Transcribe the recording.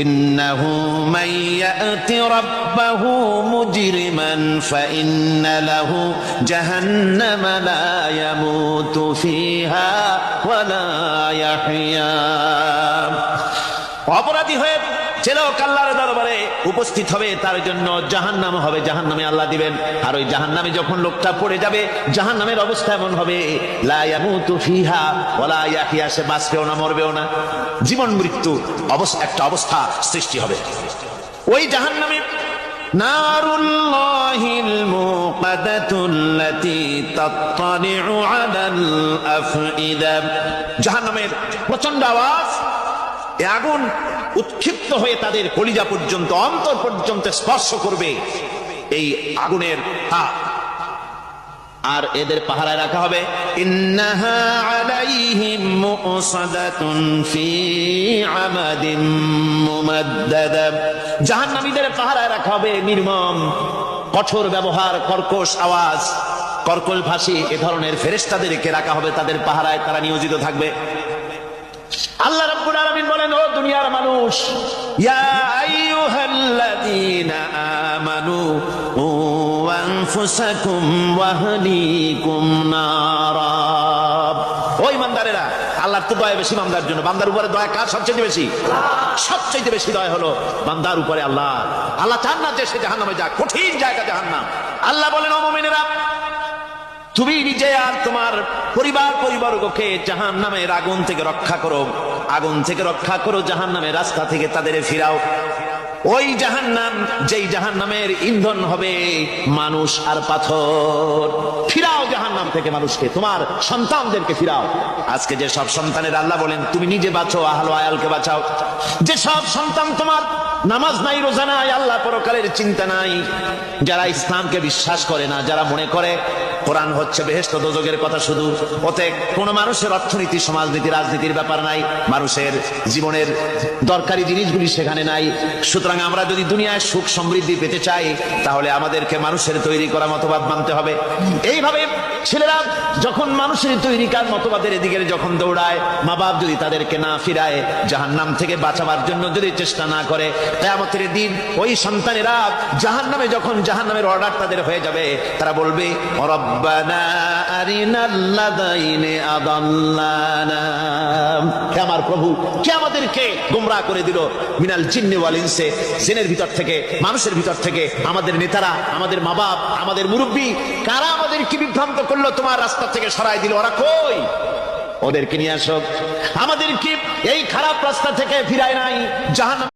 ইন্নাহু মান ইয়াতি রাব্বাহু মুজরিমান ফাইন্না লাহু জাহান্নামা লা ইয়ামুতু ফিহা ওয়া লা ইয়াহইয়া। অপরাধী হয়ে যে লোক আল্লাহর দরবারে উপস্থিত হবে তার জন্য জাহান্নাম হবে, জাহান্নামে আল্লাহ দিবেন। আর ওই জাহান্নামে যখন লোকটা পড়ে যাবে, জাহান্নামের অবস্থা এমন হবে লা ইয়ামুতু ফিহা ওয়া লা ইয়াহইয়া, সে বাঁচবেও না মরবেও না, জীবন মৃত্যু একটা অবস্থা সৃষ্টি হবে। ওই জাহান্নামে নারুল্লাহিল মুকাদাতুল্লাতী তাত্তালিউ আলাল আফইদা, জাহান্নামের প্রচন্ড আওয়াজ, এই আগুন উৎক্ষিপ্ত হয়ে তাদের কলিজা পর্যন্ত, অন্তর পর্যন্ত স্পর্শ করবে এই আগুনের তাপ। আর এদের পাহারায় রাখা হবে ইন্নাহা আলাইহিম মুসাদাতুন ফি আমাদিন মুমাদ্দাদা, জাহান্নামীদের পাহারায় রাখা হবে নির্মম, কঠোর ব্যবহার, কর্কশ আওয়াজ, কর্কশ ভাষী এ ধরনের ফেরেশতাদেরকে রাখা হবে তাদের পাহারায়, তারা নিয়োজিত থাকবে। আল্লাহ রাব্বুল আলামিন বলেন, ও দুনিয়ার মানুষ, ইয়া আইয়ুহাল্লাযীনা আমানু ও আনফুসাকুম ওয়া আহলিকুম নারা, ও ঈমানদারেরা, আল্লাহর তো দয়া বেশি বান্দার জন্য। বান্দার উপরে দয়া কার সবচেয়ে বেশি? সবচেয়ে বেশি দয়া হলো বান্দার উপরে আল্লাহ। আল্লাহ চান না যে সে জাহান্নামে যাক, কঠিন জায়গা জাহান্নাম। আল্লাহ বলেন, ও মুমিনেরা, তুমি নিজে আর তোমার পরিবারকে জাহান্নামের আগুন থেকে রক্ষা করো, আগুন থেকে রক্ষা করো, জাহান্নামের রাস্তা থেকে তাদের ফিরাও। ওই জাহান্নাম, যেই জাহান্নামের ইন্ধন হবে মানুষ আর পাথর, ফিরাও জাহান্নাম থেকে মানুষকে, তোমার সন্তানদেরকে ফিরাও। আজকে যে সব সন্তানের আল্লাহ বলেন তুমি নিজে বাঁচো, আহল আয়ালকে বাঁচাও। যে সব সন্তান তোমার নামাজ নাই, রোজা নাই, আল্লাহ পরকালের চিন্তা নাই, যারা ইসলামকে বিশ্বাস করে না, যারা মনে করে কোরআন হচ্ছে বেহেশত দোজখের কথা শুধু, ওতে কোন মানুষের অর্থনীতি, সমাজনীতি, রাজনীতির ব্যাপার নাই, মানুষের জীবনের দরকারি জিনিসগুলি সেখানে নাই। সুতরাং আমরা যদি দুনিয়ায় সুখ সমৃদ্ধি পেতে চাই, তাহলে আমাদেরকে মানুষের তৈরি করা মতবাদ মানতে হবে। এইভাবে ছেলেরা যখন মানুষের তৈরিকার মতবাদের এদিকে যখন দৌড়ায়, মা বাপ যদি তাদেরকে না ফিরায়, জাহান্নাম থেকে বাঁচাবার জন্য যদি চেষ্টা না করে, কিয়ামতের দিন ওই সন্তানেরা জাহান্নামে, যখন জাহান্নামের অর্ডার তাদের হয়ে যাবে, তারা বলবে, রব্বানা আরিনাল্লাযাইনি আদাল্লানা, হে আমার প্রভু, কে আমাদেরকে গোমরাহ করে দিল, মিনাল জিন্নি ওয়াল ইনসি, জিনের ভিতর থেকে, মানুষের ভিতর থেকে, আমাদের নেতারা, আমাদের মা বাপ, আমাদের মুরব্বী, কারা আমাদেরকে বিভ্রান্ত করলো, তোমার রাস্তা থেকে সরাই দিল, ওরা কই? ওদেরকে নিয়ে আসো, আমাদেরকে এই খারাপ রাস্তা থেকে ফিরায় নাই, জাহান্নাম